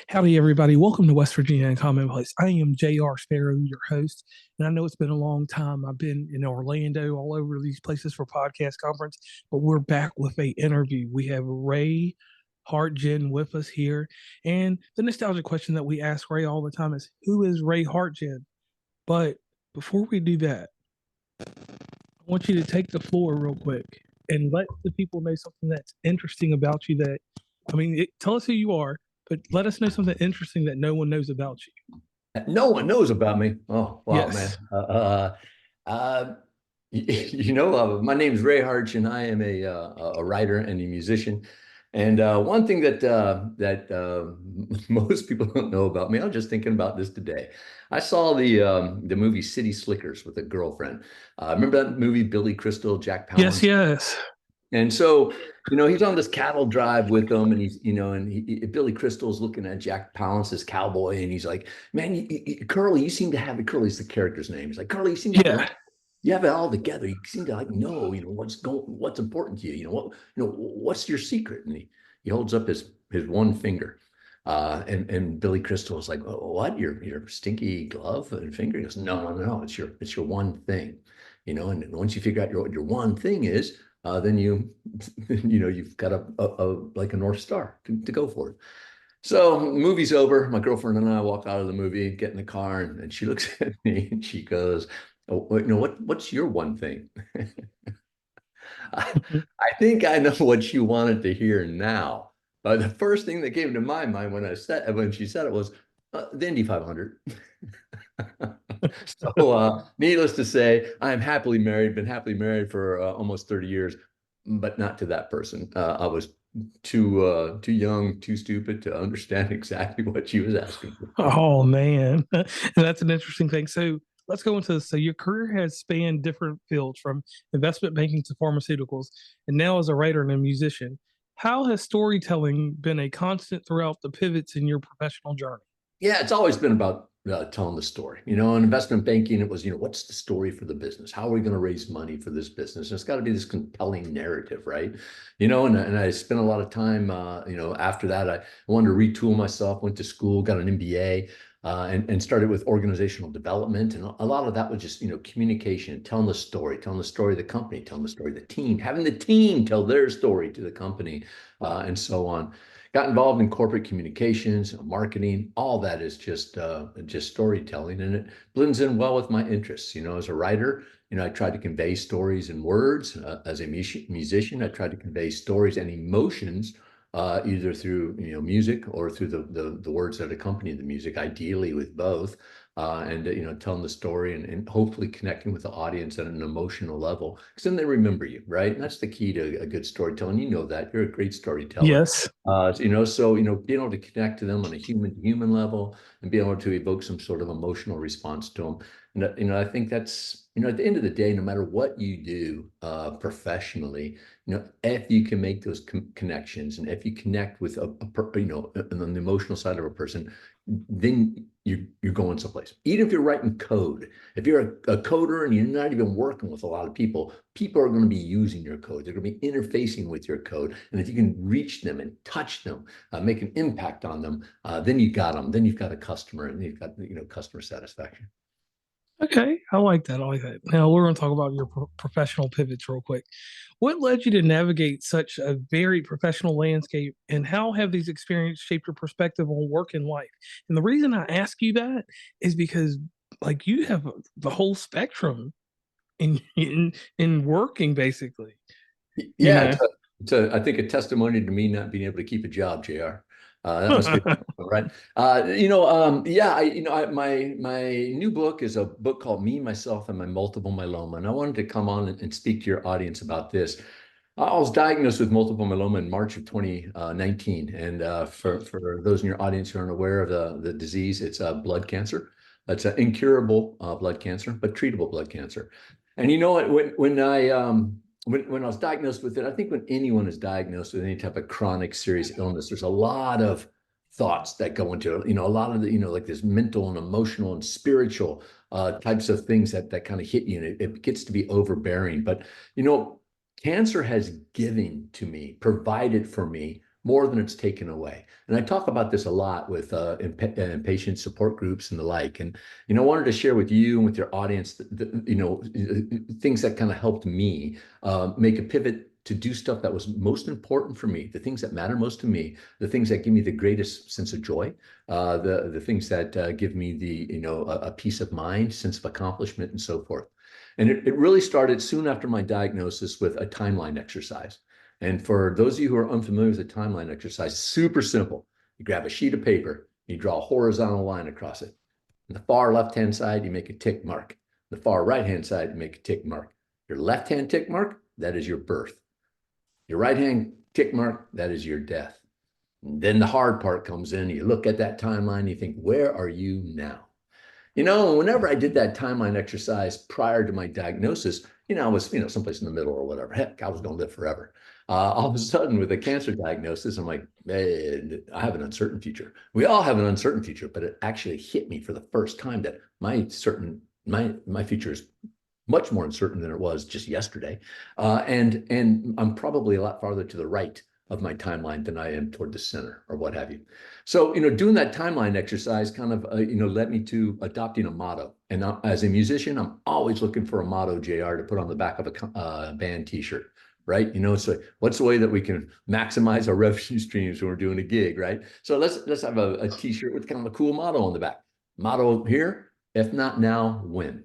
Howdy, everybody. Welcome to West Virginia and Commonplace. I am J.R. Sparrow, your host, and I know it's been a long time. I've been in Orlando, all over these places for podcast conference, but we're back with a interview. We have Ray Hartjen with us here, and the nostalgic question that we ask Ray all the time is, "Who is Ray Hartjen?" But before we do that, I want you to take the floor real quick and let the people know something that's interesting about you. Tell us who you are, but let us know something interesting that no one knows about you. No one knows about me. Oh, wow, man. Yes. Uh, my name is Ray Hartjen. I am a writer and a musician. And one thing that most people don't know about me, I was just thinking about this today. I saw the movie City Slickers with a girlfriend. Remember that movie, Billy Crystal, Jack Yes, Palance? yes. And so, he's on this cattle drive with them, and Billy Crystal's looking at Jack Palance, this cowboy, and he's like, "Man, Curly, you seem to have it." Curly's the character's name. He's like, "Curly, Yeah. you have it all together. You seem to like know, what's important to you. What's your secret?" And he holds up his one finger, and Billy Crystal is like, "Oh, what? Your stinky glove and finger?" He goes, "No, no, no. It's your one thing, And once you figure out what your one thing is." Then you've got like a North Star to go for it. So movie's over. My girlfriend and I walk out of the movie, get in the car, and she looks at me and she goes, "Oh, what's your one thing?" I, I think I know what you wanted to hear now. But the first thing that came to my mind when she said it was the Indy 500. So, needless to say, I'm happily married, been happily married for almost 30 years, but not to that person. I was too young, too stupid to understand exactly what she was asking for. Oh man, and that's an interesting thing. So let's go into this. So your career has spanned different fields from investment banking to pharmaceuticals, and now as a writer and a musician. How has storytelling been a constant throughout the pivots in your professional journey? Yeah, it's always been about telling the story. In investment banking, it was, what's the story for the business? How are we going to raise money for this business? And it's got to be this compelling narrative, right? And I spent a lot of time, after that, I wanted to retool myself, went to school, got an MBA, and started with organizational development. And a lot of that was just, communication, telling the story of the company, telling the story of the team, having the team tell their story to the company, and so on. Got involved in corporate communications, marketing. All that is just storytelling, and it blends in well with my interests. As a writer, I try to convey stories in words. As a musician, I try to convey stories and emotions, either through music or through the words that accompany the music. Ideally, with both. And telling the story and hopefully connecting with the audience at an emotional level, because then they remember you, right? And that's the key to a good storytelling. That you're a great storyteller. Yes. Being able to connect to them on a human to human level and being able to evoke some sort of emotional response to them. And I think that's, at the end of the day, no matter what you do professionally, if you can make those connections and if you connect with on the emotional side of a person, then you're going someplace. Even if you're writing code, if you're a coder and you're not even working with a lot of people, people are going to be using your code. They're going to be interfacing with your code. And if you can reach them and touch them, make an impact on them, then you got them. Then you've got a customer, and you've got customer satisfaction. Okay, I like that. I like that. Now we're going to talk about your professional pivots real quick. What led you to navigate such a very professional landscape, and how have these experiences shaped your perspective on work and life? And the reason I ask you that is because, like, you have the whole spectrum in working, basically. You Yeah, know. I think a testimony to me not being able to keep a job, JR. That must be right. Yeah, my new book is a book called Me, Myself, and My Multiple Myeloma, and I wanted to come on and speak to your audience about this. I was diagnosed with multiple myeloma in March of 2019, and for those in your audience who aren't aware of the disease, it's blood cancer. It's an incurable blood cancer, but treatable blood cancer. And you know what? When I was diagnosed with it, I think when anyone is diagnosed with any type of chronic serious illness, there's a lot of thoughts that go into it. A lot of the, like this mental and emotional and spiritual types of things that kind of hit you, and it gets to be overbearing. But cancer has given to me, provided for me more than it's taken away. And I talk about this a lot with in patient support groups and the like. And, I wanted to share with you and with your audience, things that kind of helped me make a pivot to do stuff that was most important for me, the things that matter most to me, the things that give me the greatest sense of joy, the things that give me a peace of mind, sense of accomplishment, and so forth. And it really started soon after my diagnosis with a timeline exercise. And for those of you who are unfamiliar with the timeline exercise, super simple. You grab a sheet of paper, you draw a horizontal line across it. On the far left-hand side, you make a tick mark. On the far right-hand side, you make a tick mark. Your left-hand tick mark, that is your birth. Your right-hand tick mark, that is your death. And then the hard part comes in. You look at that timeline, you think, where are you now? Whenever I did that timeline exercise prior to my diagnosis, I was, someplace in the middle or whatever. Heck, I was going to live forever. All of a sudden, with a cancer diagnosis, I'm like, man, I have an uncertain future. We all have an uncertain future, but it actually hit me for the first time that my future is much more uncertain than it was just yesterday. And I'm probably a lot farther to the right of my timeline than I am toward the center or what have you. So, doing that timeline exercise kind of, led me to adopting a motto. And as a musician, I'm always looking for a motto, JR, to put on the back of a band t-shirt, right? So what's the way that we can maximize our revenue streams when we're doing a gig, right? So let's have a t-shirt with kind of a cool motto on the back. Motto here, if not now, when?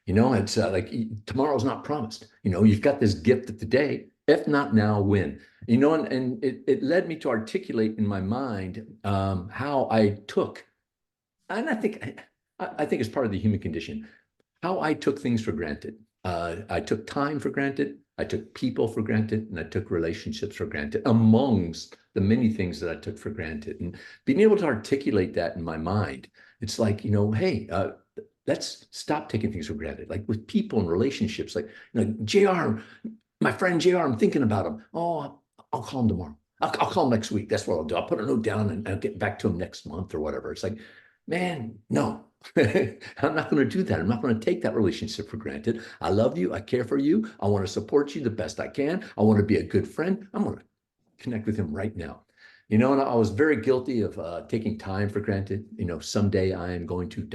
It's like tomorrow's not promised. You've got this gift of today. If not now, when? And it led me to articulate in my mind how I took, and I think it's part of the human condition, how I took things for granted. I took time for granted. I took people for granted, and I took relationships for granted, amongst the many things that I took for granted. And being able to articulate that in my mind, it's like, hey, let's stop taking things for granted. Like with people and relationships, like, JR, my friend JR, I'm thinking about him. Oh, I'll call him tomorrow. I'll call him next week. That's what I'll do. I'll put a note down and I'll get back to him next month or whatever. It's like, man, no, I'm not going to do that. I'm not going to take that relationship for granted. I love you. I care for you. I want to support you the best I can. I want to be a good friend. I'm going to connect with him right now. And I was very guilty of taking time for granted. Someday I am going to ...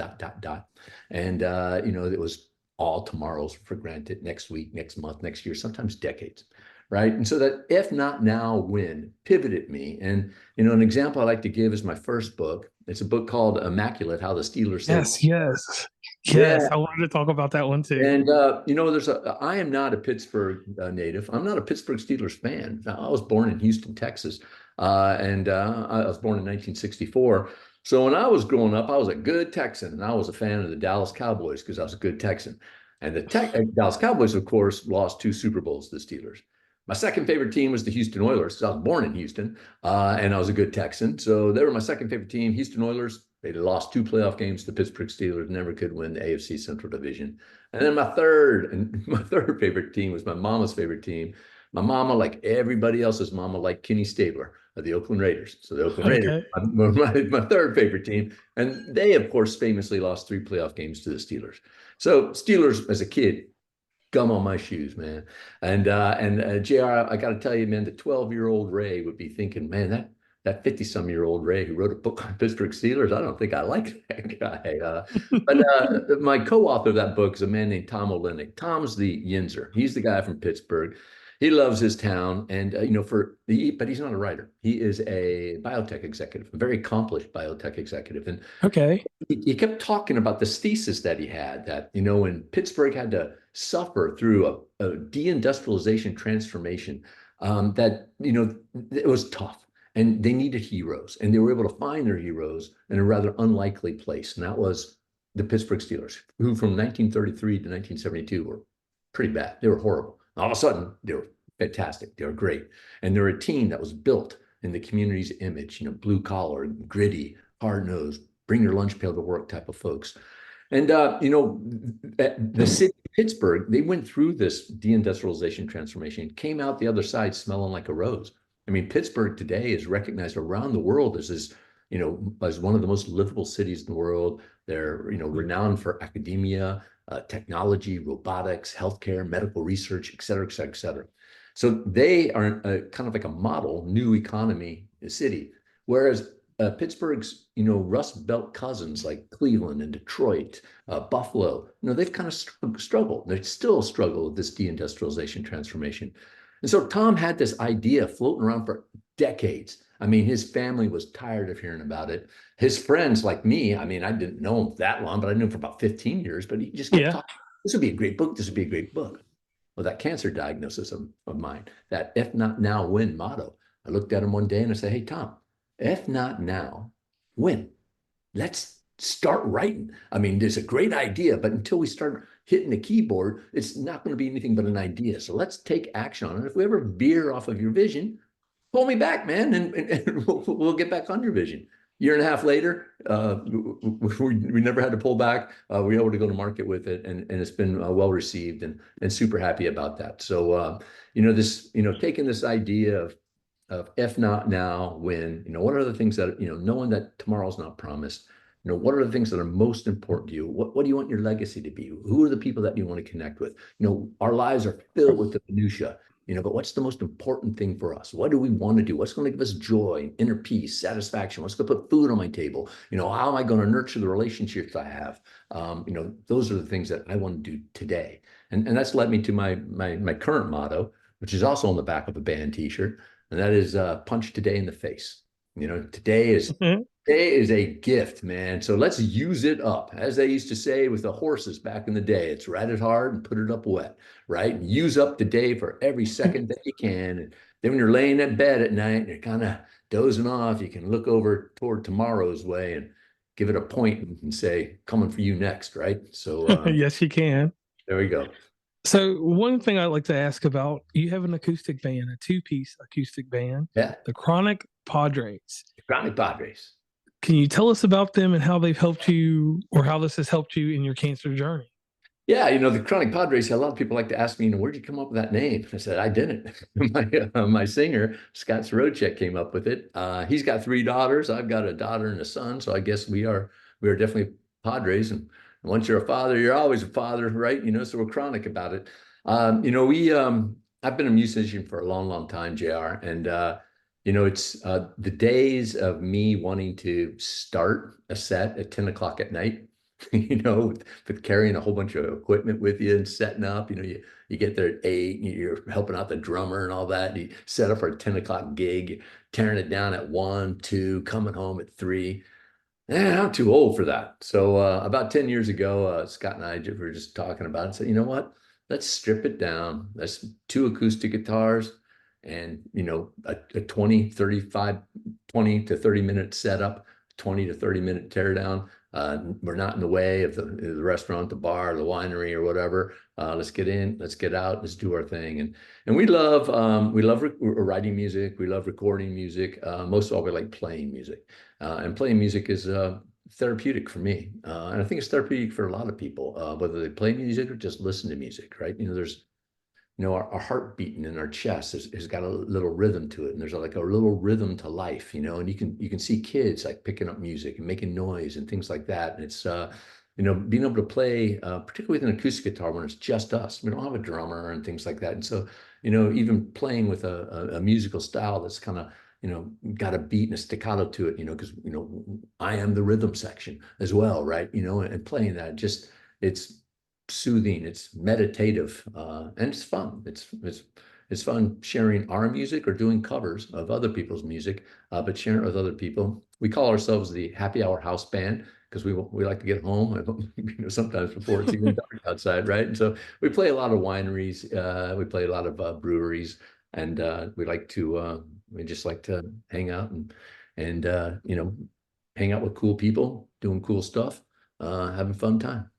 And, it was all tomorrows for granted, next week, next month, next year, sometimes decades, right? And so that if not now, when pivoted me. And, an example I like to give is my first book. It's a book called Immaculate, How the Steelers Saved. Yes. I wanted to talk about that one too. And, I am not a Pittsburgh native. I'm not a Pittsburgh Steelers fan. I was born in Houston, Texas. And I was born in 1964. So when I was growing up, I was a good Texan, and I was a fan of the Dallas Cowboys because I was a good Texan. And the Dallas Cowboys, of course, lost 2 Super Bowls to the Steelers. My second favorite team was the Houston Oilers, because I was born in Houston, and I was a good Texan. So they were my second favorite team. Houston Oilers, they lost 2 playoff games to the Pittsburgh Steelers, never could win the AFC Central Division. And then my third favorite team was my mama's favorite team. My mama, like everybody else's mama, liked Kenny Stabler of the Oakland Raiders. So the Oakland Raiders, my third favorite team. And they, of course, famously lost 3 playoff games to the Steelers. So Steelers, as a kid, gum on my shoes, man. And JR, I got to tell you, man, the 12-year-old Ray would be thinking, man, that 50-some-year-old Ray who wrote a book on Pittsburgh Steelers, I don't think I like that guy. But my co-author of that book is a man named Tom Olenek. Tom's the Yinzer. He's the guy from Pittsburgh. He loves his town, and but he's not a writer. He is a biotech executive, a very accomplished biotech executive. And he kept talking about this thesis that he had that, when Pittsburgh had to suffer through a deindustrialization transformation, that, it was tough and they needed heroes, and they were able to find their heroes in a rather unlikely place. And that was the Pittsburgh Steelers, who from 1933 to 1972 were pretty bad. They were horrible. All of a sudden, they were fantastic. They were great. And they're a team that was built in the community's image, blue collar, gritty, hard nosed, bring your lunch pail to work type of folks. And, the city of Pittsburgh, they went through this deindustrialization transformation, came out the other side smelling like a rose. I mean, Pittsburgh today is recognized around the world as this, as one of the most livable cities in the world. They're, renowned for academia, technology, robotics, healthcare, medical research, et cetera, et cetera, et cetera. So they are kind of like a model new economy city, whereas Pittsburgh's, Rust Belt cousins like Cleveland and Detroit, Buffalo, they've kind of struggled. They still struggle with this deindustrialization transformation. And so Tom had this idea floating around for decades. I mean, his family was tired of hearing about it. His friends, like me, I mean, I didn't know him that long, but I knew him for about 15 years, but he just kept Yeah. talking. This would be a great book. This would be a great book. Well, that cancer diagnosis of mine, that if not now, when motto, I looked at him one day and I said, hey, Tom, if not now, when? Let's start writing. I mean, there's a great idea, but until we start hitting the keyboard, it's not going to be anything but an idea. So let's take action on it. If we ever veer off of your vision, pull me back, man, and we'll get back on your vision. Year and a half later, we never had to pull back. We were able to go to market with it, and it's been well received, and super happy about that. So, taking this idea of if not now, when, what are the things that, knowing that tomorrow's not promised, what are the things that are most important to you? What do you want your legacy to be? Who are the people that you want to connect with? Our lives are filled with the minutia, but what's the most important thing for us? What do we want to do? What's going to give us joy, inner peace, satisfaction? What's going to put food on my table? How am I going to nurture the relationships I have? Those are the things that I want to do today. And that's led me to my current motto, which is also on the back of a band t-shirt. And that is punch today in the face. Today is a gift, man. So let's use it up. As they used to say with the horses back in the day, it's ride it hard and put it up wet, right? And use up the day for every second that you can. And then when you're laying in bed at night and you're kind of dozing off, you can look over toward tomorrow's way and give it a point and say, coming for you next, right? So Yes, you can. there we go. So one thing I'd like to ask about, you have an acoustic band, a two-piece acoustic band, Yeah. the Chronic Padres. Chronic Padres. Can you tell us about them and how they've helped you, or how this has helped you in your cancer journey? Yeah, the Chronic Padres, a lot of people like to ask me, where'd you come up with that name? I said, I didn't. My singer, Scott Sorocek, came up with it. He's got 3 daughters. I've got a daughter and a son. So I guess we are definitely Padres. And once you're a father, you're always a father, right? So we're chronic about it. I've been a musician for a long, long time, JR. And, it's the days of me wanting to start a set at 10 o'clock at night, with carrying a whole bunch of equipment with you and setting up, you get there at 8, you're helping out the drummer and all that. You set up for a 10 o'clock gig, tearing it down at 1, 2, coming home at 3. I'm too old for that. So about 10 years ago, Scott and I were just talking about it and said, you know what? Let's strip it down. That's 2 acoustic guitars and, a 20, 35, 20 to 30 minute setup, 20 to 30 minute teardown. We're not in the way of the restaurant, the bar, the winery, or whatever. Let's get in, let's get out, let's do our thing. And we love writing music. We love recording music. Most of all, we like playing music. And playing music is therapeutic for me. And I think it's therapeutic for a lot of people, whether they play music or just listen to music, right? There's our heart beating in our chest has got a little rhythm to it, and there's like a little rhythm to life, and you can see kids like picking up music and making noise and things like that. And it's being able to play, particularly with an acoustic guitar when it's just us. We don't have a drummer and things like that, and so even playing with a musical style that's kind of got a beat and a staccato to it, because I am the rhythm section as well, right? And playing that, just it's soothing, it's meditative, and it's fun. It's fun sharing our music or doing covers of other people's music, but sharing it with other people. We call ourselves the Happy Hour House Band because we like to get home, sometimes before it's even dark outside, right? And so we play a lot of wineries, we play a lot of breweries, and we just like to hang out and hang out with cool people, doing cool stuff, having fun time.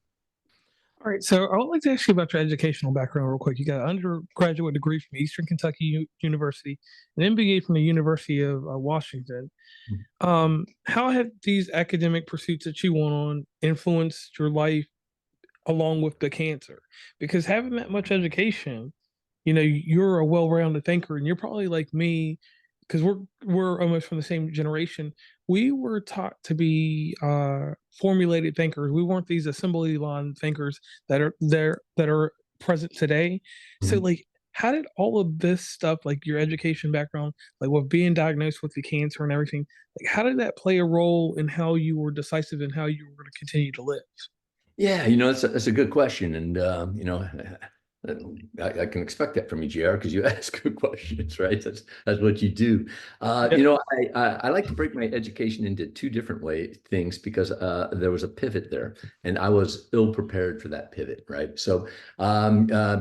All right, so I would like to ask you about your educational background real quick. You got an undergraduate degree from Eastern Kentucky University, an MBA from the University of Washington. How have these academic pursuits that you went on influenced your life along with the cancer? Because having that much education, you're a well-rounded thinker, and you're probably like me, because we're almost from the same generation. We were taught to be formulated thinkers. We weren't these assembly line thinkers that are present today. So, like, how did all of this stuff, like your education background, like with being diagnosed with the cancer and everything, like how did that play a role in how you were decisive and how you were going to continue to live? Yeah, that's a good question, and I can expect that from you, JR, because you ask good questions, right? That's what you do. Yeah. I like to break my education into two different things because there was a pivot there, and I was ill prepared for that pivot, right? So,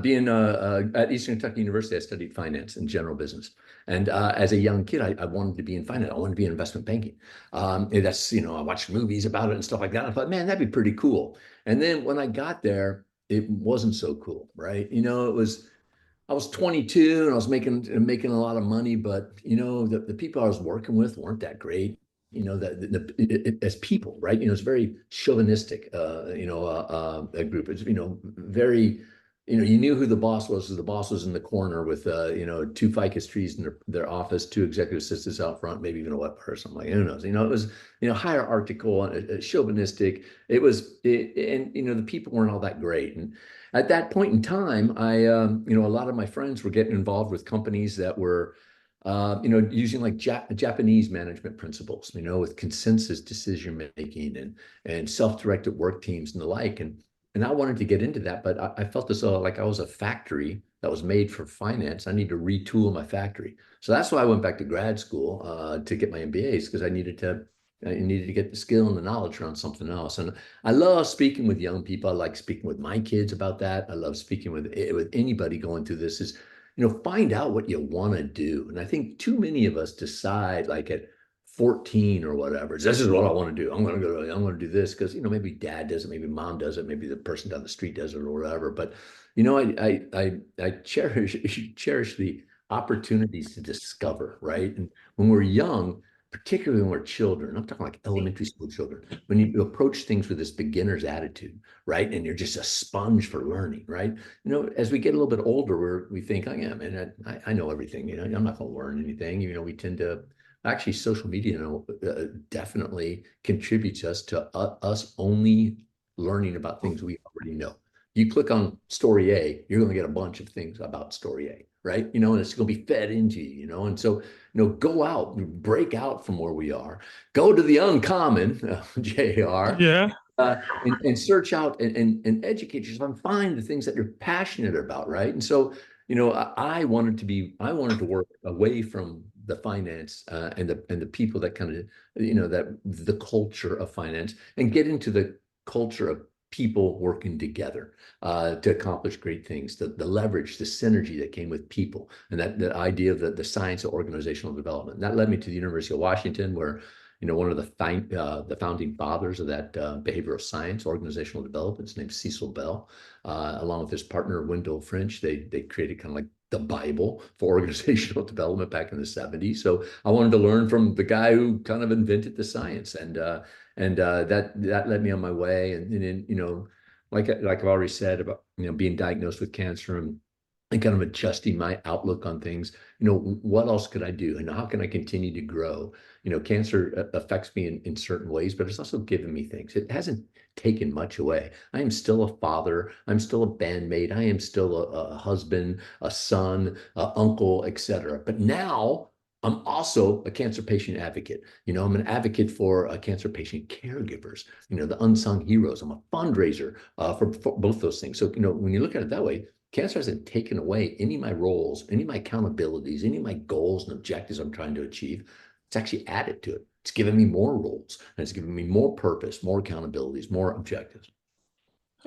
being at Eastern Kentucky University, I studied finance and general business, and as a young kid, I wanted to be in finance. I wanted to be in investment banking. And that's I watched movies about it and stuff like that. I thought, man, that'd be pretty cool. And then when I got there, it wasn't so cool, right? I was 22 and I was making a lot of money, but the people I was working with weren't that great. As people, right? It's very chauvinistic. A group. It's very. You knew who the boss was. So the boss was in the corner with two ficus trees in their office, two executive assistants out front, maybe even a wet person. Like who knows? It was hierarchical and chauvinistic. And the people weren't all that great. And at that point in time, a lot of my friends were getting involved with companies that were, using like Japanese management principles, with consensus decision making and self-directed work teams and the like. And I wanted to get into that, but I felt as though like I was a factory that was made for finance. I need to retool my factory. So that's why I went back to grad school to get my MBAs because I needed to get the skill and the knowledge around something else. And I love speaking with young people. I like speaking with my kids about that. I love speaking with anybody going through this is, find out what you want to do. And I think too many of us decide like at 14 or whatever, this is what I want to do. I'm going to do this because, maybe dad does it, maybe mom does it, maybe the person down the street does it or whatever. But, I cherish the opportunities to discover, right? And when we're young, particularly when we're children, I'm talking like elementary school children, when you approach things with this beginner's attitude, right? And you're just a sponge for learning, right? As we get a little bit older, we think, oh yeah, man, I know everything, I'm not going to learn anything. We tend to, actually, social media, definitely contributes us to us only learning about things we already know. You click on story A, you're going to get a bunch of things about story A, right? And it's going to be fed into you, and so go out, break out from where we are, go to the uncommon, JR, Yeah. and search out and educate yourself and find the things that you're passionate about, right? And so, I wanted to work away from the finance and the people that kind of, that the culture of finance and get into the culture of people working together to accomplish great things, the leverage, the synergy that came with people, and that idea of the science of organizational development. And that led me to the University of Washington, where one of the founding fathers of that behavioral science, organizational development, is named Cecil Bell, along with his partner Wendell French. They created kind of like the Bible for organizational development back in the 70s. So I wanted to learn from the guy who kind of invented the science, and that led me on my way. And then like I've already said about being diagnosed with cancer and kind of adjusting my outlook on things. What else could I do, and how can I continue to grow? Cancer affects me in certain ways, but it's also given me things. It hasn't taken much away. I am still a father. I'm still a bandmate. I am still a husband, a son, a uncle, etc. But now I'm also a cancer patient advocate. I'm an advocate for cancer patient caregivers, the unsung heroes. I'm a fundraiser for both those things. So, when you look at it that way, cancer hasn't taken away any of my roles, any of my accountabilities, any of my goals and objectives I'm trying to achieve. It's actually added to it. It's given me more roles and it's given me more purpose, more accountabilities, more objectives.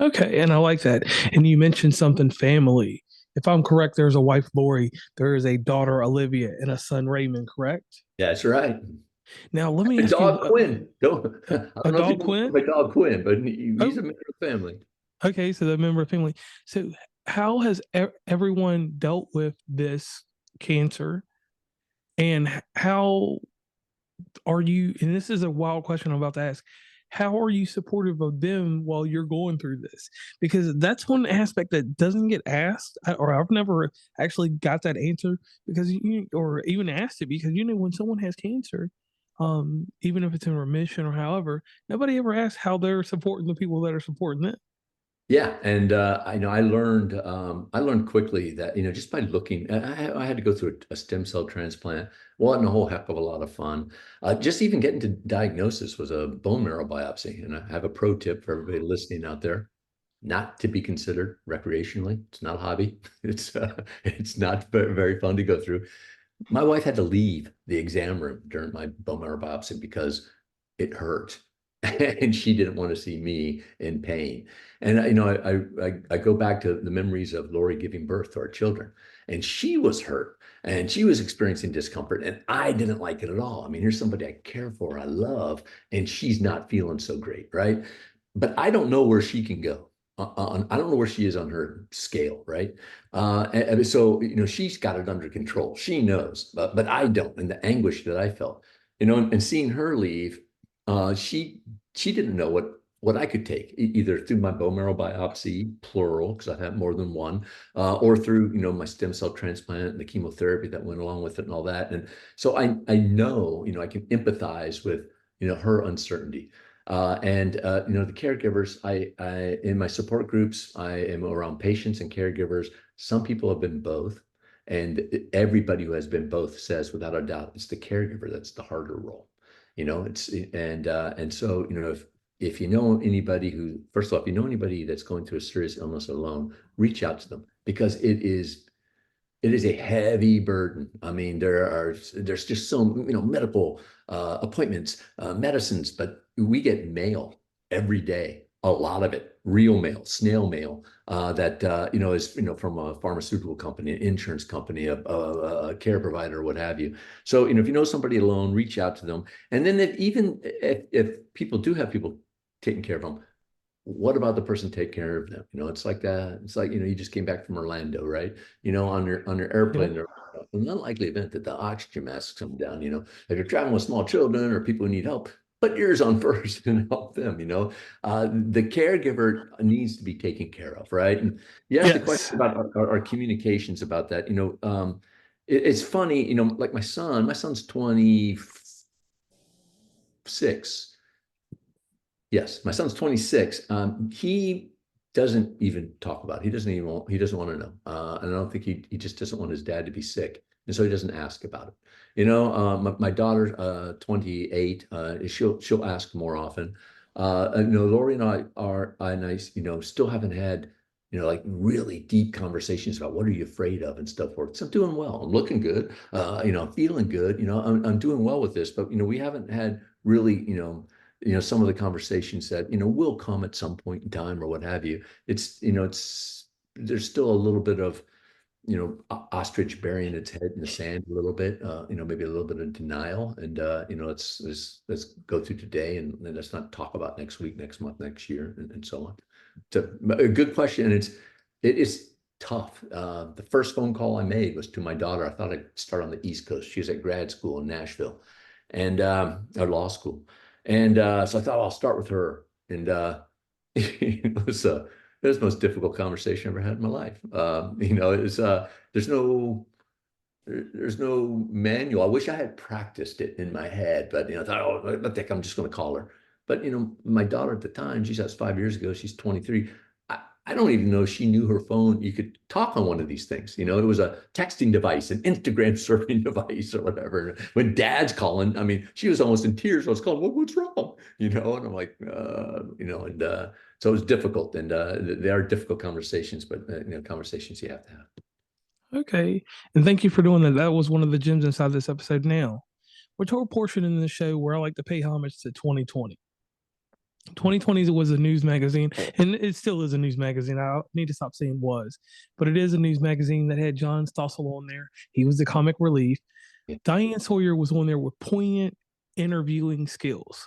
Okay, and I like that. And you mentioned something family. If I'm correct, there's a wife, Lori, there is a daughter, Olivia, and a son, Raymond, correct? That's right. Now, let me And ask you dog Quinn. I a don't know if you dog know Quinn? my dog Quinn, but he's Oh, a member of the family. okay, so the member of family. So, how has everyone dealt with this cancer? And how are you? And this is a wild question I'm about to ask. How are you supportive of them while you're going through this? Because that's one aspect that doesn't get asked, or I've never actually got that answer because or even asked it because when someone has cancer, even if it's in remission or however, nobody ever asks how they're supporting the people that are supporting them. Yeah, and I learned quickly that just by looking, I had to go through a stem cell transplant. Wasn't a whole heck of a lot of fun. Just even getting to diagnosis was a bone marrow biopsy, and I have a pro tip for everybody listening out there: not to be considered recreationally. It's not a hobby. It's not very fun to go through. My wife had to leave the exam room during my bone marrow biopsy because it hurt. And she didn't want to see me in pain. And I go back to the memories of Lori giving birth to our children, and she was hurt and she was experiencing discomfort, and I didn't like it at all. I mean, here's somebody I care for, I love, and she's not feeling so great, right? But I don't know where she can go. I don't know where she is on her scale, right? And so, she's got it under control. She knows, but I don't. And the anguish that I felt, and seeing her leave, she didn't know what I could take, either through my bone marrow biopsy, plural, because I've had more than one, or through, my stem cell transplant and the chemotherapy that went along with it and all that. And so I know, I can empathize with, her uncertainty. The caregivers, in my support groups, I am around patients and caregivers. Some people have been both, and everybody who has been both says, without a doubt, it's the caregiver that's the harder role. And so, if you know anybody who, first off, you know anybody that's going through a serious illness alone, reach out to them, because it is a heavy burden. I mean, there's just so, medical appointments, medicines, but we get mail every day, a lot of it, real mail, snail mail, that is from a pharmaceutical company, an insurance company, a care provider, what have you. So if you know somebody alone, reach out to them. And then if people do have people taking care of them, what about the person take care of them? It's like that. It's like, you just came back from Orlando, right? On your Yep. airplane, there's an unlikely event that the oxygen masks come down. If you're traveling with small children or people who need help, put yours on first and help them. The caregiver needs to be taken care of, right? And you asked the question Yes. about our communications about that. It's funny, like my son's 26. Yes, my son's 26. He doesn't even talk about it. He doesn't want to know. And I don't think he just doesn't want his dad to be sick. And so he doesn't ask about it. My daughter, 28, she'll ask more often. Lori and I still haven't had, like really deep conversations about what are you afraid of and stuff forth. So I'm doing well. I'm looking good. I'm feeling good. I'm doing well with this, but we haven't had really, some of the conversations that will come at some point in time or what have you. It's there's still a little bit of ostrich burying its head in the sand a little bit, maybe a little bit of denial, and let's go through today, and let's not talk about next week, next month, next year, and so on. So a good question, and it is tough. The first phone call I made was to my daughter. I thought I'd start on the East Coast. She was at grad school in Nashville, and or law school, and so I thought I'll start with her, and it was the most difficult conversation I ever had in my life. It's there's no there's no manual. I wish I had practiced it in my head, but I thought, oh, I think I'm just going to call her. But my daughter at the time, that's 5 years ago. She's 23. I don't even know if she knew her phone. You could talk on one of these things. It was a texting device, an Instagram surfing device, or whatever. When Dad's calling, I mean, she was almost in tears. I was calling, what's wrong? And I'm like, and so it was difficult, and they are difficult conversations, but conversations you have to have. Okay. And thank you for doing that. That was one of the gems inside this episode. Now, we're to a portion in the show where I like to pay homage to 2020. 2020 was a news magazine, and it still is a news magazine. I need to stop saying was, but it is a news magazine that had John Stossel on there. He was the comic relief. Yeah. Diane Sawyer was on there with poignant interviewing skills.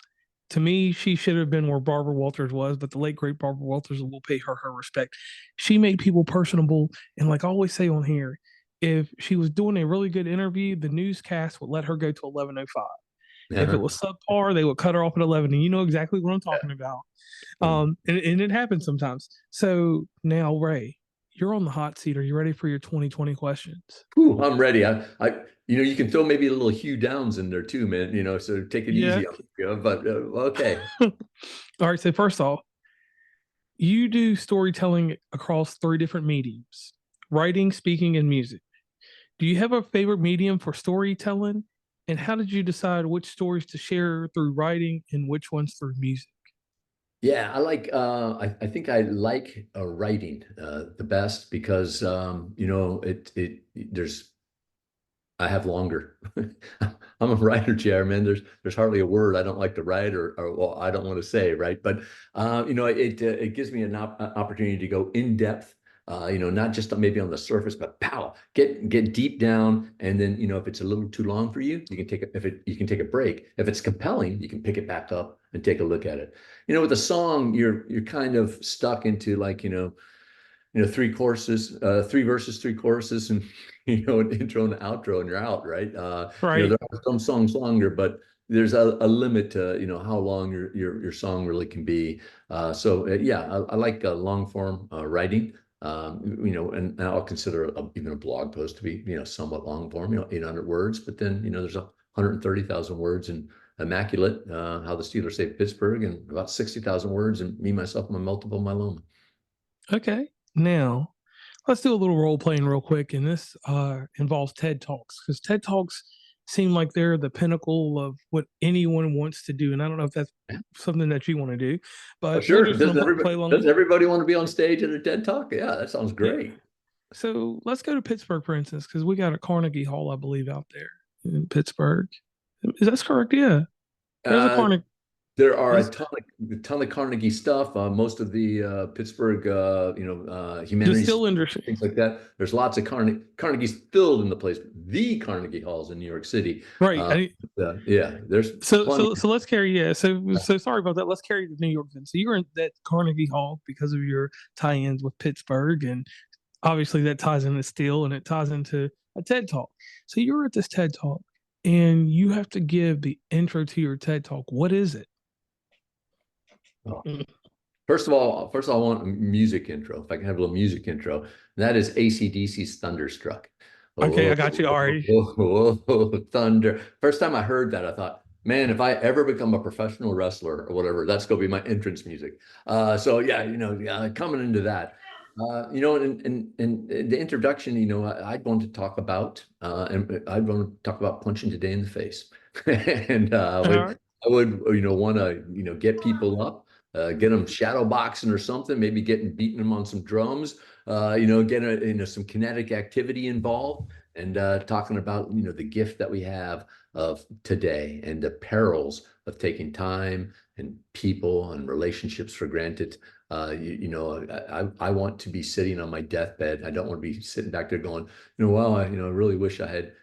To me, she should have been where Barbara Walters was, but the late great Barbara Walters will pay her respect. She made people personable, and like I always say on here, if she was doing a really good interview, the newscast would let her go to 11:05. If it Uh-huh. was subpar, they would cut her off at 11. And you know exactly what I'm Yeah. talking about. Um, And it happens sometimes. So now, Ray, you're on the hot seat. Are you ready for your 2020 questions? I'm ready. You can throw maybe a little Hugh Downs in there too, man. So take it Yeah. easy on me. But okay. All right. So, first off, you do storytelling across three different mediums: writing, speaking, and music. Do you have a favorite medium for storytelling? And how did you decide which stories to share through writing and which ones through music? Yeah, I think I like writing the best because there's I have longer. I'm a writer, Chairman. There's hardly a word I don't like to write or well, I don't want to say, right? But it gives me an opportunity to go in depth. Not just maybe on the surface, but pow, get deep down. And then if it's a little too long for you, you can take you can take a break. If it's compelling, you can pick it back up and take a look at it. With a song, you're kind of stuck into like three courses, three verses, three choruses, and an intro and outro, and you're out, right? Right. There are some songs longer, but there's a limit to how long your song really can be. Yeah, I like long form writing. And I'll consider even a blog post to be somewhat long form, 800 words. But then there's 130,000 words in Immaculate, how the Steelers saved Pittsburgh, and about 60,000 words in Me, Myself, and My Multiple Myeloma. Okay. Now, let's do a little role playing real quick. And this involves TED Talks because TED Talks seem like they're the pinnacle of what anyone wants to do. And I don't know if that's something that you want to do, Oh, but we're sure. just going to play along. Does everybody want to be on stage at a TED Talk? Yeah, that sounds Yeah. great. So let's go to Pittsburgh, for instance, because we got a Carnegie Hall, I believe, out there in Pittsburgh. Is that correct? Yeah. There's a Uh, Carnegie. there are Let's a ton of Carnegie stuff. Most of the Pittsburgh, just humanities, still interesting. things like that. There's lots of Carnegie's filled in the place. The Carnegie Halls in New York City. Right. Uh, yeah, there's So plenty. so so let's carry, yeah. So sorry about that. Let's carry to New York then. So you're in that Carnegie Hall because of your tie-ins with Pittsburgh, and obviously that ties into steel and it ties into a TED Talk. So you're at this TED Talk and you have to give the intro to your TED Talk. What is it? Oh. First of all, I want a music intro. If I can have a little music intro, that is AC/DC's Thunderstruck. Okay, Oh, I got you already. thunder. First time I heard that, I thought, man, if I ever become a professional wrestler or whatever, that's going to be my entrance music. So yeah, coming into that, and the introduction, I'd want to talk about, and I'd want to talk about punching today in the face. And All right. I would, want to, get people up, get them shadow boxing or something, maybe beating them on some drums, get some kinetic activity involved, and talking about the gift that we have of today and the perils of taking time and people and relationships for granted. I want to be sitting on my deathbed. I don't want to be sitting back there going, well, I really wish I had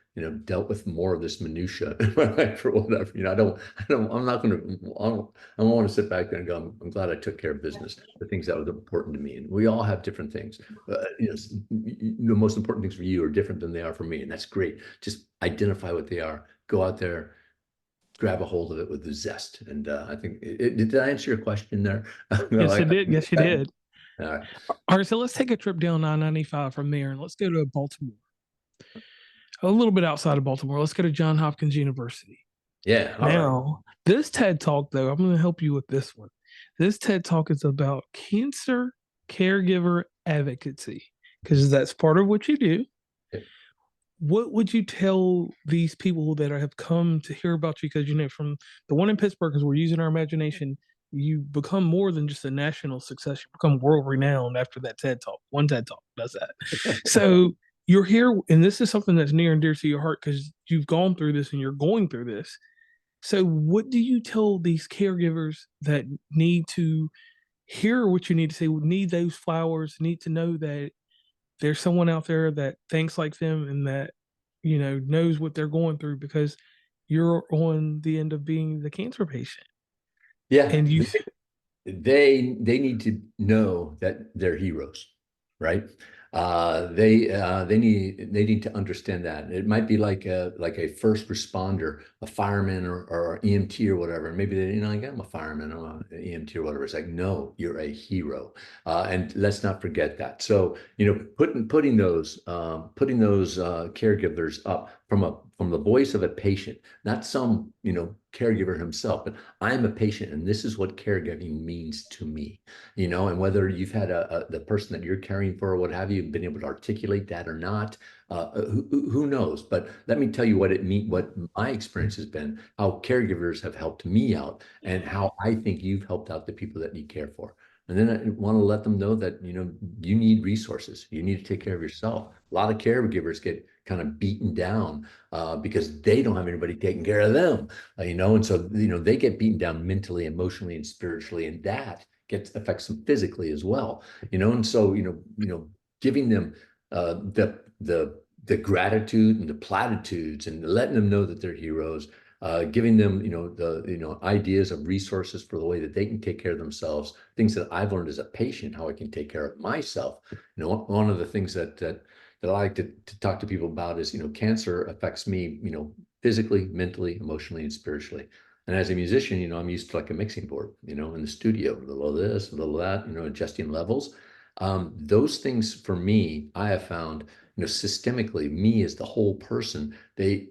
dealt with more of this minutia in my life or whatever. I'm not going to, I don't want to sit back there and go, I'm glad I took care of business, the things that were important to me. And we all have different things. The most important things for you are different than they are for me. And that's great. Just identify what they are, go out there, grab a hold of it with the zest. And I think, did I answer your question there? Yes, it did. Yes, you did. All right. All right, so let's take a trip down 995 from there and let's go to Baltimore. A little bit outside of Baltimore. Let's go to Johns Hopkins University. Yeah. All right. Now, this TED Talk, though, I'm going to help you with this one. This TED Talk is about cancer caregiver advocacy because that's part of what you do. Okay. What would you tell these people that have come to hear about you? Because, from the one in Pittsburgh, because we're using our imagination, you become more than just a national success. You become world renowned after that TED Talk. One TED Talk does that. So you're here, and this is something that's near and dear to your heart because you've gone through this and you're going through this. So, what do you tell these caregivers that need to hear what you need to say, need those flowers, need to know that there's someone out there that thinks like them and that, knows what they're going through because you're on the end of being the cancer patient. Yeah. And you, They need to know that they're heroes, right? They need to understand that. It might be like a first responder, a fireman or EMT or whatever. Maybe like, I'm a fireman, I'm an EMT or whatever. It's like, no, you're a hero, and let's not forget that. So putting those caregivers up from from the voice of a patient, not some, caregiver himself, but I'm a patient and this is what caregiving means to me, and whether you've had the person that you're caring for or what have you, been able to articulate that or not, who knows? But let me tell you what my experience has been, how caregivers have helped me out and how I think you've helped out the people that you care for. And then I want to let them know that, you need resources. You need to take care of yourself. A lot of caregivers get kind of beaten down because they don't have anybody taking care of them, and so, they get beaten down mentally, emotionally, and spiritually, and that affects them physically as well, and so, giving them the gratitude and the platitudes and letting them know that they're heroes, giving them, ideas of resources for the way that they can take care of themselves, things that I've learned as a patient, how I can take care of myself. One of the things that I like to talk to people about is, cancer affects me, physically, mentally, emotionally, and spiritually. And as a musician, I'm used to like a mixing board, in the studio, a little of this, a little of that, adjusting levels. Those things for me, I have found, systemically, me as the whole person, they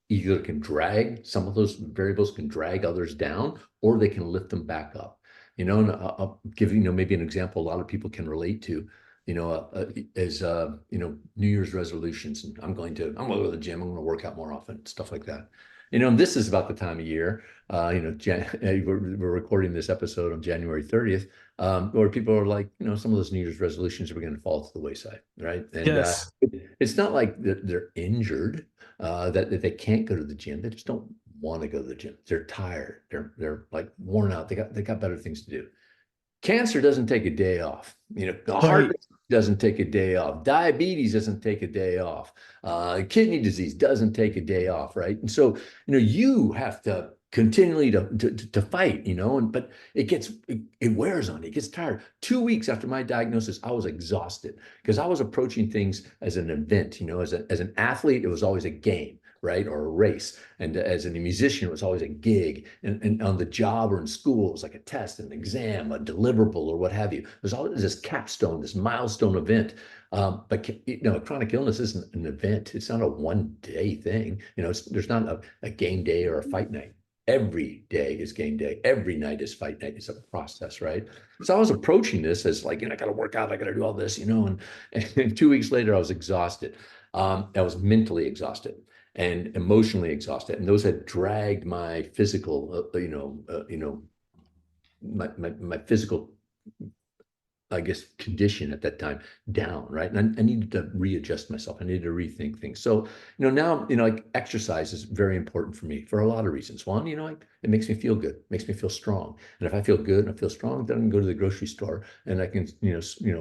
either can drag, some of those variables can drag others down, or they can lift them back up. And I'll give maybe an example a lot of people can relate to, as New Year's resolutions. And I'm going to go to the gym, I'm going to work out more often, stuff like that. And this is about the time of year, we're recording this episode on January 30th, where people are like, some of those New Year's resolutions are beginning to fall to the wayside, right? And Yes. it's not like they're injured, that they can't go to the gym. They just don't want to go to the gym. They're tired. They're like worn out. They got better things to do. Cancer doesn't take a day off. The heart Right. doesn't take a day off. Diabetes doesn't take a day off. Kidney disease doesn't take a day off, right? And so, you have to continually to fight, but it wears on you. It gets tired. 2 weeks after my diagnosis, I was exhausted because I was approaching things as an event, as an athlete, it was always a game, right? Or a race. And as a musician, it was always a gig. And on the job or in school, it was like a test, an exam, a deliverable, or what have you. There's always this capstone, this milestone event. But chronic illness isn't an event. It's not a one-day thing. There's not a game day or a fight night. Every day is game day. Every night is fight night. It's a process, right? So I was approaching this as like, I got to work out. I got to do all this, and 2 weeks later, I was exhausted. I was mentally exhausted and emotionally exhausted, and those had dragged my physical, my physical, I guess, condition at that time down, right? And I needed to readjust myself. I needed to rethink things. So, now, like exercise is very important for me for a lot of reasons. One, it makes me feel good, makes me feel strong. And if I feel good and I feel strong, then I can go to the grocery store and I can,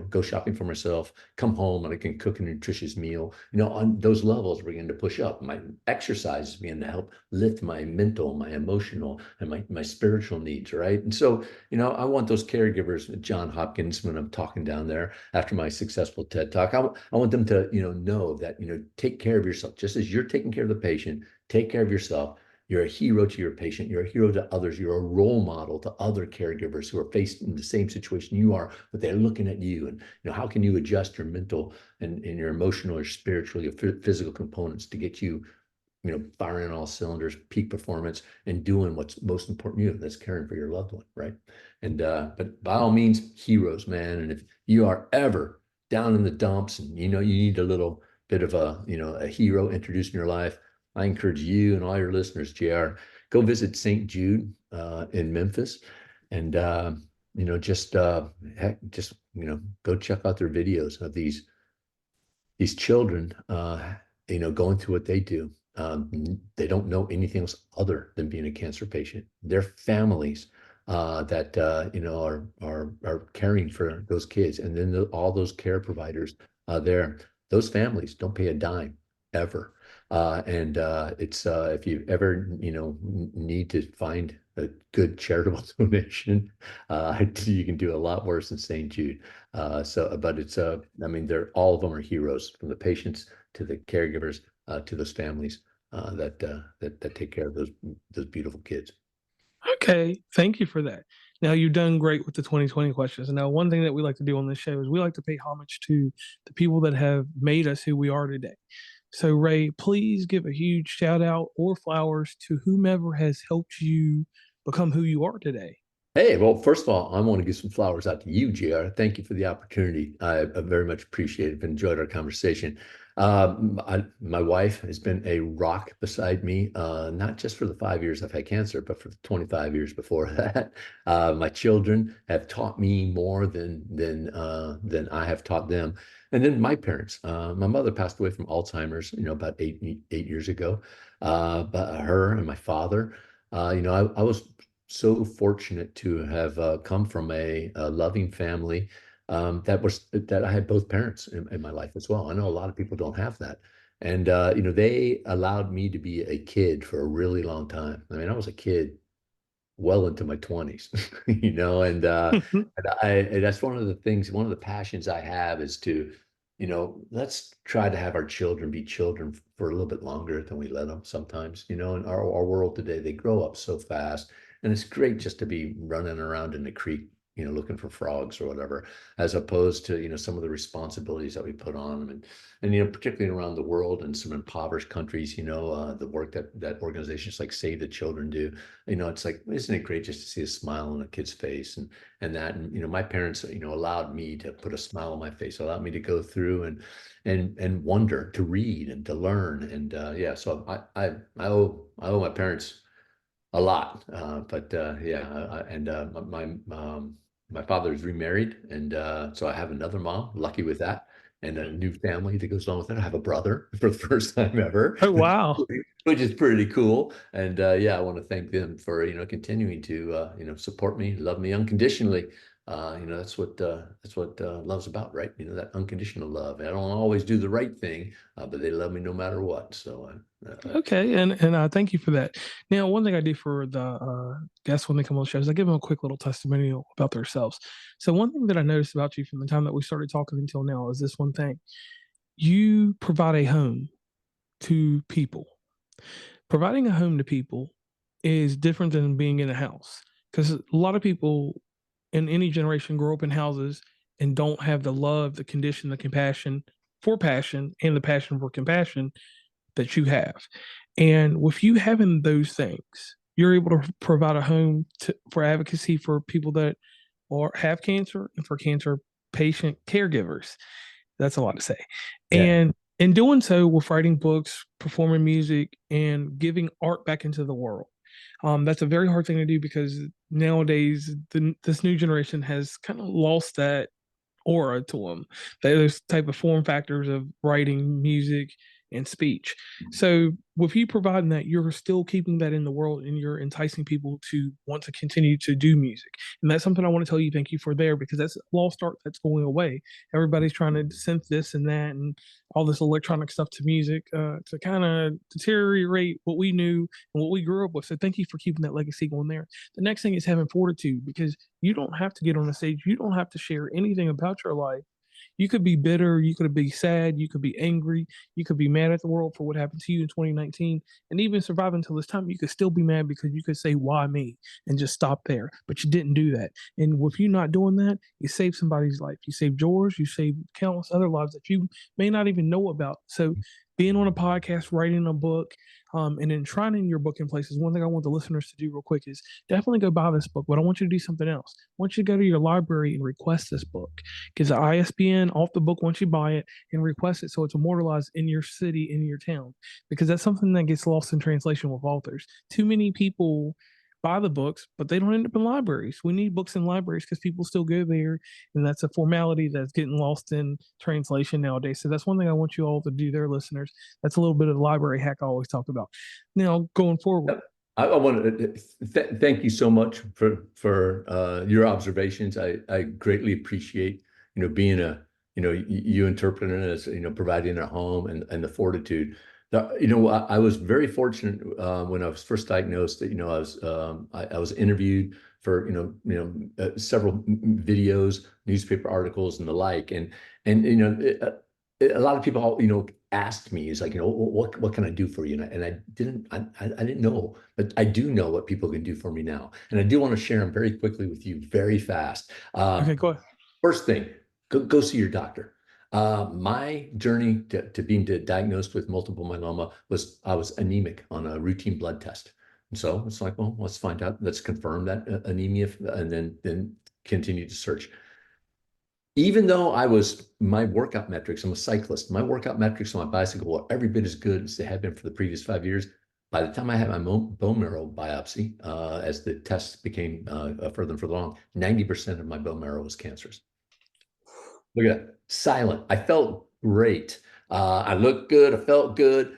go shopping for myself, come home and I can cook a nutritious meal. On those levels, we're going to push up. My exercise is beginning to help lift my mental, my emotional, and my spiritual needs, right? And so, I want those caregivers, John Hopkins, when I'm talking down there after my successful TED talk, I want them to, know that, take care of yourself. Just as you're taking care of the patient, take care of yourself. You're a hero to your patient. You're a hero to others. You're a role model to other caregivers who are faced in the same situation you are, but they're looking at you. And, how can you adjust your mental and your emotional or spiritual, your physical components to get you, firing on all cylinders, peak performance, and doing what's most important to you, that's caring for your loved one, right? And but by all means, heroes, man. And if you are ever down in the dumps and you need a little bit of a hero introduced in your life, I encourage you and all your listeners, JR, go visit St. Jude in Memphis, and just go check out their videos of these children, going through what they do. They don't know anything else other than being a cancer patient. Their families that are caring for those kids, and then all those care providers there. Those families don't pay a dime ever. And it's if you ever need to find a good charitable donation, you can do a lot worse than St. Jude. But it's I mean, they're all of them are heroes, from the patients to the caregivers to those families that take care of those beautiful kids. Okay. Thank you for that. Now, you've done great with the 2020 questions. Now, one thing that we like to do on this show is we like to pay homage to the people that have made us who we are today. So, Ray, please give a huge shout out or flowers to whomever has helped you become who you are today. Hey, well, first of all, I want to give some flowers out to you, JR. Thank you for the opportunity. I very much appreciate it. I've enjoyed our conversation. My wife has been a rock beside me, not just for the 5 years I've had cancer, but for the 25 years before that. My children have taught me more than I have taught them. And then my parents. My mother passed away from Alzheimer's, about 8 years ago. But her and my father, I was so fortunate to have come from a loving family that I had both parents in my life as well. I know a lot of people don't have that. And they allowed me to be a kid for a really long time. I mean, I was a kid well into my 20s, and that's one of the things, one of the passions I have is to, let's try to have our children be children for a little bit longer than we let them sometimes, in our world today, they grow up so fast. And it's great just to be running around in the creek, looking for frogs or whatever, as opposed to, some of the responsibilities that we put on them. And particularly around the world and some impoverished countries, the work that organizations like Save the Children do, it's like, isn't it great just to see a smile on a kid's face and my parents, allowed me to put a smile on my face, allowed me to go through and wonder, to read and to learn. And yeah, so I owe my parents a lot. But yeah, and my father is remarried, and so I have another mom, lucky with that, and a new family that goes along with it. I have a brother for the first time ever, Oh, wow. which is pretty cool. And yeah, I want to thank them for continuing to support me, love me unconditionally. That's what love's about, right? That unconditional love. I don't always do the right thing, but they love me no matter what. So Okay, and thank you for that. Now, one thing I do for the guests when they come on the show is I give them a quick little testimonial about themselves. So, one thing that I noticed about you from the time that we started talking until now is this one thing: you provide a home to people. Providing a home to people is different than being in a house because a lot of people in any generation grow up in houses and don't have the love, the condition, the compassion for passion, and the passion for compassion that you have. And with you having those things, you're able to provide a home for advocacy for people that have cancer and for cancer patient caregivers. That's a lot to say. yeah. And in doing so, with writing books, performing music, and giving art back into the world. That's a very hard thing to do because nowadays this new generation has kind of lost that aura to them. Those type of form factors of writing, music, and speech. So with you providing that, you're still keeping that in the world and you're enticing people to want to continue to do music. And that's something I want to tell you thank you for there because that's a lost art that's going away. Everybody's trying to synth this and that and all this electronic stuff to music to kind of deteriorate what we knew and what we grew up with. So thank you for keeping that legacy going there. The next thing is having fortitude because you don't have to get on the stage. You don't have to share anything about your life. You could be bitter, you could be sad, you could be angry, you could be mad at the world for what happened to you in 2019. And even survive until this time, you could still be mad because you could say, why me? And just stop there. But you didn't do that. And with you not doing that, you saved somebody's life. You saved yours, you saved countless other lives that you may not even know about. So being on a podcast, writing a book, and enshrining your book in places. One thing I want the listeners to do real quick is definitely go buy this book, but I want you to do something else. I want you to go to your library and request this book. Get the ISBN off the book once you buy it and request it so it's immortalized in your city, in your town, because that's something that gets lost in translation with authors. Too many people buy the books, but they don't end up in libraries. We need books in libraries because people still go there, and that's a formality that's getting lost in translation nowadays. So that's one thing I want you all to do there, listeners. That's a little bit of the library hack I always talk about. Now, going forward. I want to thank you so much for your observations. I greatly appreciate being you interpreting it as providing a home and the fortitude. I was very fortunate when I was first diagnosed that I was interviewed for several videos, newspaper articles, and the like, and a lot of people asked me, is like, what can I do for you? And I didn't know, but I do know what people can do for me now. And I do want to share them very quickly with you, very fast. Okay, go ahead. First thing, go see your doctor. My journey to being diagnosed with multiple myeloma was I was anemic on a routine blood test. And so it's like, well, let's find out, let's confirm that anemia, and then continue to search. Even though my workout metrics, I'm a cyclist, my workout metrics on my bicycle were every bit as good as they had been for the previous 5 years. By the time I had my bone marrow biopsy, as the tests became further and further along, 90% of my bone marrow was cancerous. Look at that. Silent. I felt great. I looked good. I felt good.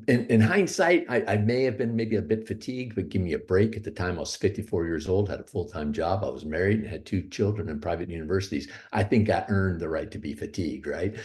In hindsight, I may have been maybe a bit fatigued, but give me a break. At the time, I was 54 years old, had a full-time job. I was married and had two children in private universities. I think I earned the right to be fatigued, right?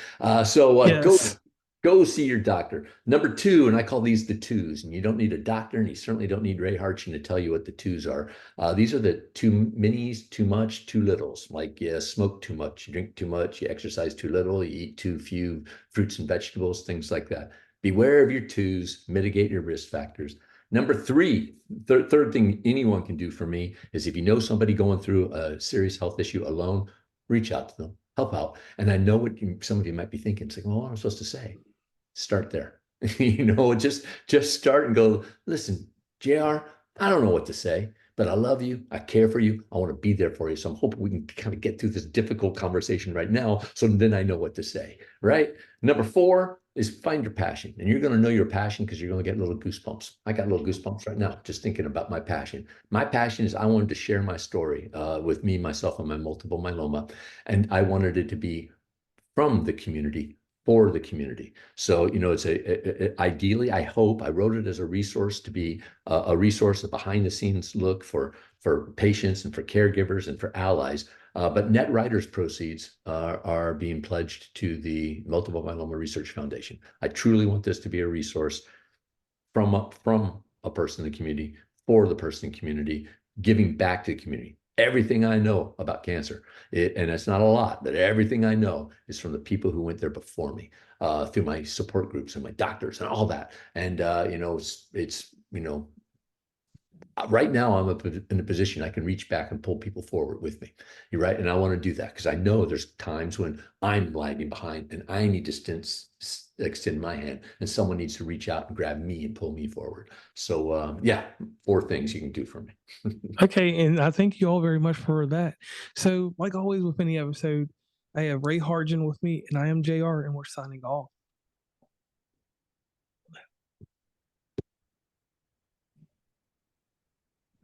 So Yes. go see your doctor. Number two, and I call these the twos, and you don't need a doctor, and you certainly don't need Ray Hartjen to tell you what the twos are. These are the too minis, too much, too littles. Like you smoke too much, you drink too much, you exercise too little, you eat too few fruits and vegetables, things like that. Beware of your twos, mitigate your risk factors. Number three, third thing anyone can do for me is if you know somebody going through a serious health issue alone, reach out to them, help out. And I know what some of you might be thinking. It's like, well, what am I supposed to say? Start there. Just start and go, listen, JR, I don't know what to say, but I love you. I care for you. I want to be there for you. So I'm hoping we can kind of get through this difficult conversation right now. So then I know what to say, right? Number four is find your passion. And you're going to know your passion because you're going to get little goosebumps. I got little goosebumps right now just thinking about my passion. My passion is I wanted to share my story with me, myself, and my multiple myeloma. And I wanted it to be from the community for the community. So, it's ideally, I hope I wrote it as a resource to be a resource, a behind the scenes look for patients and for caregivers and for allies. But net writers proceeds are being pledged to the Multiple Myeloma Research Foundation. I truly want this to be a resource from a person in the community for the person in the community, giving back to the community. Everything I know about cancer, and it's not a lot, but everything I know is from the people who went there before me, through my support groups and my doctors and all that. And right now I'm in a position I can reach back and pull people forward with me. You're right, and I want to do that because I know there's times when I'm lagging behind and I need to extend my hand, and someone needs to reach out and grab me and pull me forward. So yeah, four things you can do for me. Okay, and I thank you all very much for that. So, like always with any episode, I have Ray Hartjen with me, and I am JR, and we're signing off.